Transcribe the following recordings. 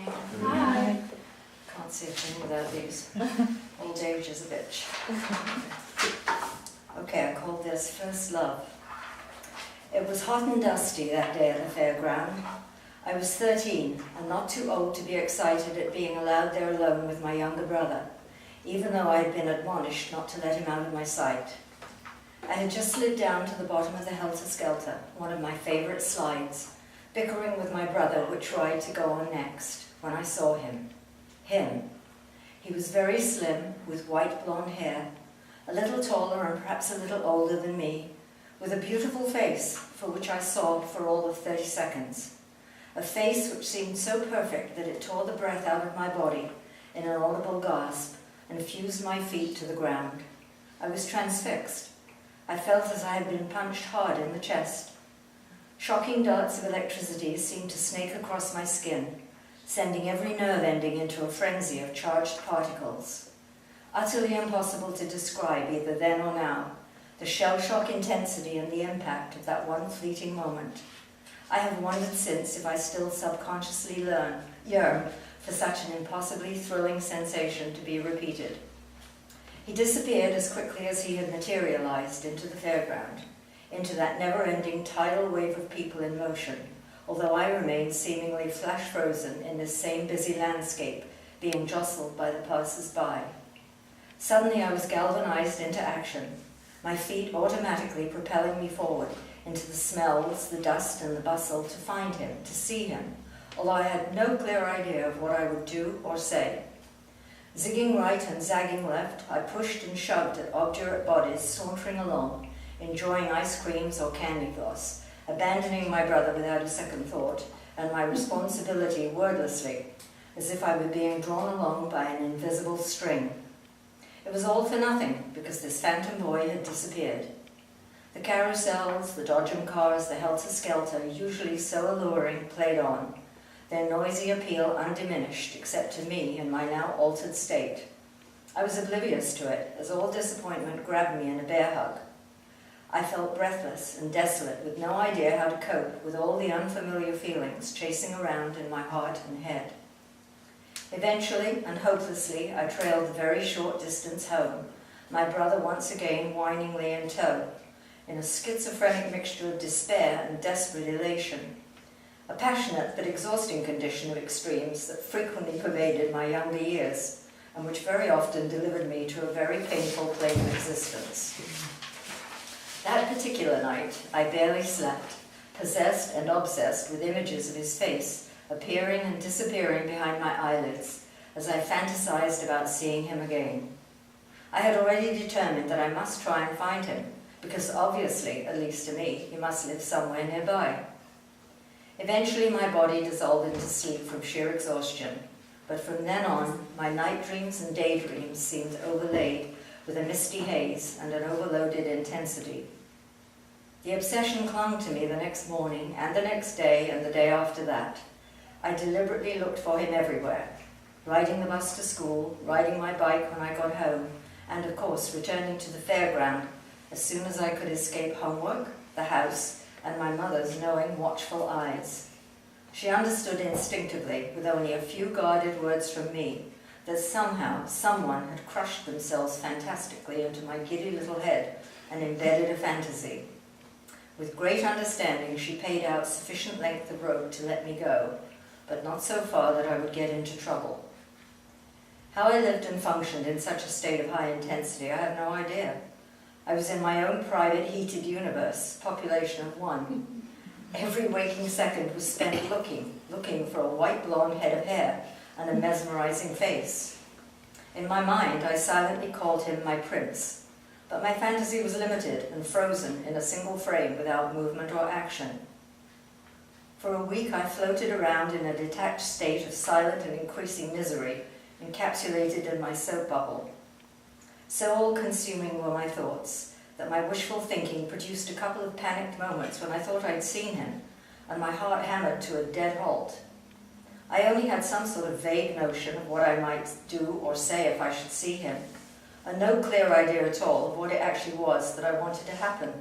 evening. Hi. Can't see a thing without these. Old age is a bitch. Okay, I called this First Love. It was hot and dusty that day at the fairground. I was 13 and not too old to be excited at being allowed there alone with my younger brother, even though I had been admonished not to let him out of my sight. I had just slid down to the bottom of the helter-skelter, one of my favourite slides, bickering with my brother which ride to go on next, when I saw him. Him. He was very slim, with white blonde hair, a little taller and perhaps a little older than me, with a beautiful face for which I saw for all of 30 seconds. A face which seemed so perfect that it tore the breath out of my body in an audible gasp and fused my feet to the ground. I was transfixed. I felt as I had been punched hard in the chest. Shocking darts of electricity seemed to snake across my skin, sending every nerve ending into a frenzy of charged particles. Utterly impossible to describe either then or now, the shell-shock intensity and the impact of that one fleeting moment. I have wondered since if I still subconsciously yearn for such an impossibly thrilling sensation to be repeated. He disappeared as quickly as he had materialized into the fairground, into that never-ending tidal wave of people in motion, although I remained seemingly flash-frozen in this same busy landscape, being jostled by the passers-by. Suddenly I was galvanized into action, my feet automatically propelling me forward into the smells, the dust, and the bustle to find him, to see him, although I had no clear idea of what I would do or say. Zigging right and zagging left, I pushed and shoved at obdurate bodies sauntering along, enjoying ice creams or candy floss, abandoning my brother without a second thought, and my responsibility wordlessly, as if I were being drawn along by an invisible string. It was all for nothing, because this phantom boy had disappeared. The carousels, the dodgem cars, the helter-skelter, usually so alluring, played on, their noisy appeal undiminished, except to me in my now altered state. I was oblivious to it, as all disappointment grabbed me in a bear hug. I felt breathless and desolate, with no idea how to cope with all the unfamiliar feelings chasing around in my heart and head. Eventually and hopelessly, I trailed the very short distance home, my brother once again whiningly in tow, in a schizophrenic mixture of despair and desperate elation, a passionate but exhausting condition of extremes that frequently pervaded my younger years, and which very often delivered me to a very painful plane of existence. That particular night, I barely slept, possessed and obsessed with images of his face appearing and disappearing behind my eyelids as I fantasized about seeing him again. I had already determined that I must try and find him, because obviously, at least to me, he must live somewhere nearby. Eventually my body dissolved into sleep from sheer exhaustion, but from then on, my night dreams and daydreams seemed overlaid with a misty haze and an overloaded intensity. The obsession clung to me the next morning, and the next day, and the day after that. I deliberately looked for him everywhere, riding the bus to school, riding my bike when I got home, and of course returning to the fairground as soon as I could escape homework, the house, and my mother's knowing, watchful eyes. She understood instinctively, with only a few guarded words from me, that somehow someone had crushed themselves fantastically into my giddy little head and embedded a fantasy. With great understanding, she paid out sufficient length of rope to let me go, but not so far that I would get into trouble. How I lived and functioned in such a state of high intensity, I have no idea. I was in my own private heated universe, population of one. Every waking second was spent looking for a white blonde head of hair and a mesmerizing face. In my mind, I silently called him my prince, but my fantasy was limited and frozen in a single frame without movement or action. For a week I floated around in a detached state of silent and increasing misery, encapsulated in my soap bubble. So all-consuming were my thoughts that my wishful thinking produced a couple of panicked moments when I thought I'd seen him, and my heart hammered to a dead halt. I only had some sort of vague notion of what I might do or say if I should see him, and no clear idea at all of what it actually was that I wanted to happen.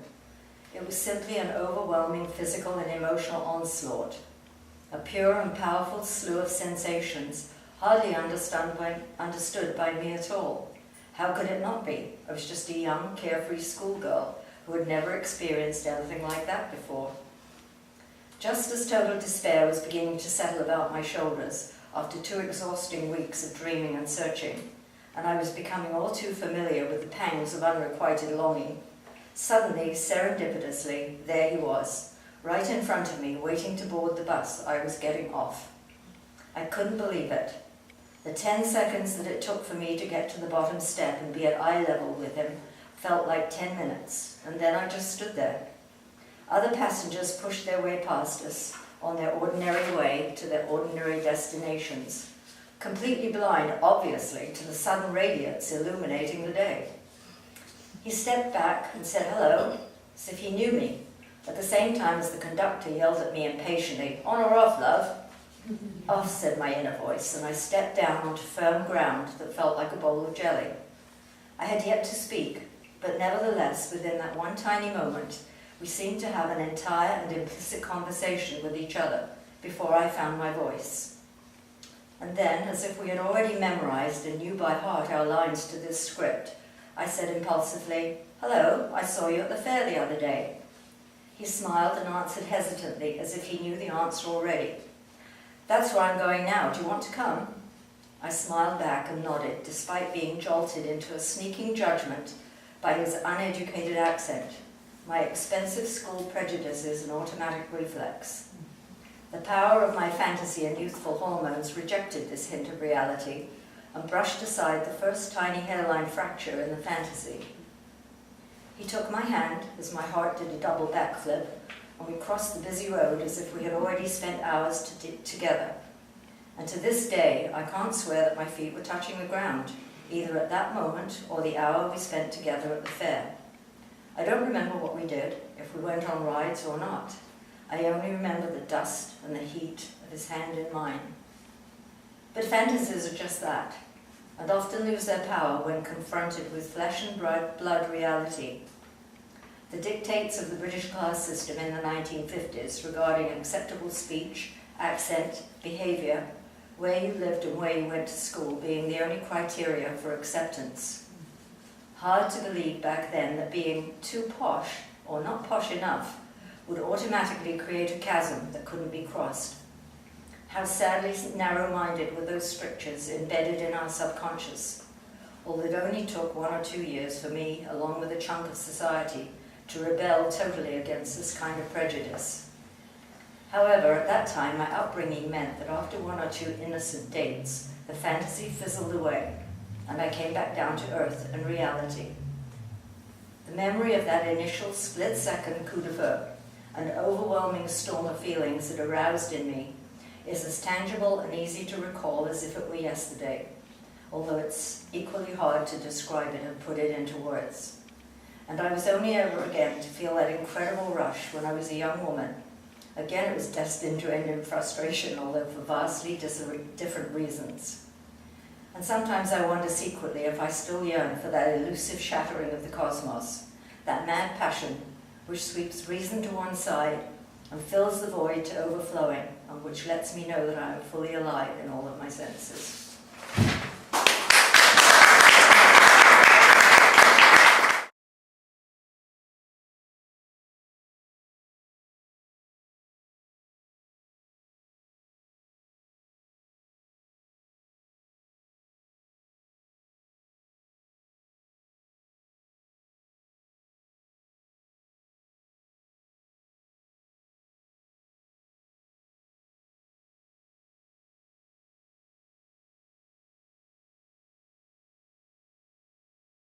It was simply an overwhelming physical and emotional onslaught. a pure and powerful slew of sensations, hardly understood by me at all. How could it not be? I was just a young, carefree schoolgirl who had never experienced anything like that before. Just as total despair was beginning to settle about my shoulders after 2 exhausting weeks of dreaming and searching, and I was becoming all too familiar with the pangs of unrequited longing, suddenly, serendipitously, there he was, right in front of me, waiting to board the bus I was getting off. I couldn't believe it. The 10 seconds that it took for me to get to the bottom step and be at eye level with him felt like 10 minutes, and then I just stood there. Other passengers pushed their way past us on their ordinary way to their ordinary destinations, completely blind, obviously, to the sudden radiance illuminating the day. He stepped back and said hello, as if he knew me, at the same time as the conductor yelled at me impatiently, "On or off, love?" "Off," said my inner voice, and I stepped down onto firm ground that felt like a bowl of jelly. I had yet to speak, but nevertheless, within that one tiny moment, we seemed to have an entire and implicit conversation with each other before I found my voice. And then, as if we had already memorized and knew by heart our lines to this script, I said impulsively, "Hello, I saw you at the fair the other day." He smiled and answered hesitantly, as if he knew the answer already. "That's where I'm going now. Do you want to come?" I smiled back and nodded, despite being jolted into a sneaking judgment by his uneducated accent, my expensive school prejudices and automatic reflex. The power of my fantasy and youthful hormones rejected this hint of reality and brushed aside the first tiny hairline fracture in the fantasy. He took my hand as my heart did a double backflip, and we crossed the busy road as if we had already spent hours together. And to this day, I can't swear that my feet were touching the ground, either at that moment or the hour we spent together at the fair. I don't remember what we did, if we went on rides or not. I only remember the dust and the heat of his hand in mine. But fantasies are just that, and often lose their power when confronted with flesh and blood reality. The dictates of the British class system in the 1950s regarding acceptable speech, accent, behaviour, where you lived and where you went to school being the only criteria for acceptance. Hard to believe back then that being too posh, or not posh enough, would automatically create a chasm that couldn't be crossed. How sadly narrow-minded were those strictures embedded in our subconscious, although it only took 1 or 2 years for me, along with a chunk of society, to rebel totally against this kind of prejudice. However, at that time, my upbringing meant that after 1 or 2 innocent dates, the fantasy fizzled away, and I came back down to earth and reality. The memory of that initial split-second coup de feu, an overwhelming storm of feelings that aroused in me, is as tangible and easy to recall as if it were yesterday, although it's equally hard to describe it and put it into words. And I was only ever again to feel that incredible rush when I was a young woman. Again, it was destined to end in frustration, although for vastly different reasons. And sometimes I wonder secretly if I still yearn for that elusive shattering of the cosmos, that mad passion which sweeps reason to one side and fills the void to overflowing, and which lets me know that I am fully alive in all of my senses.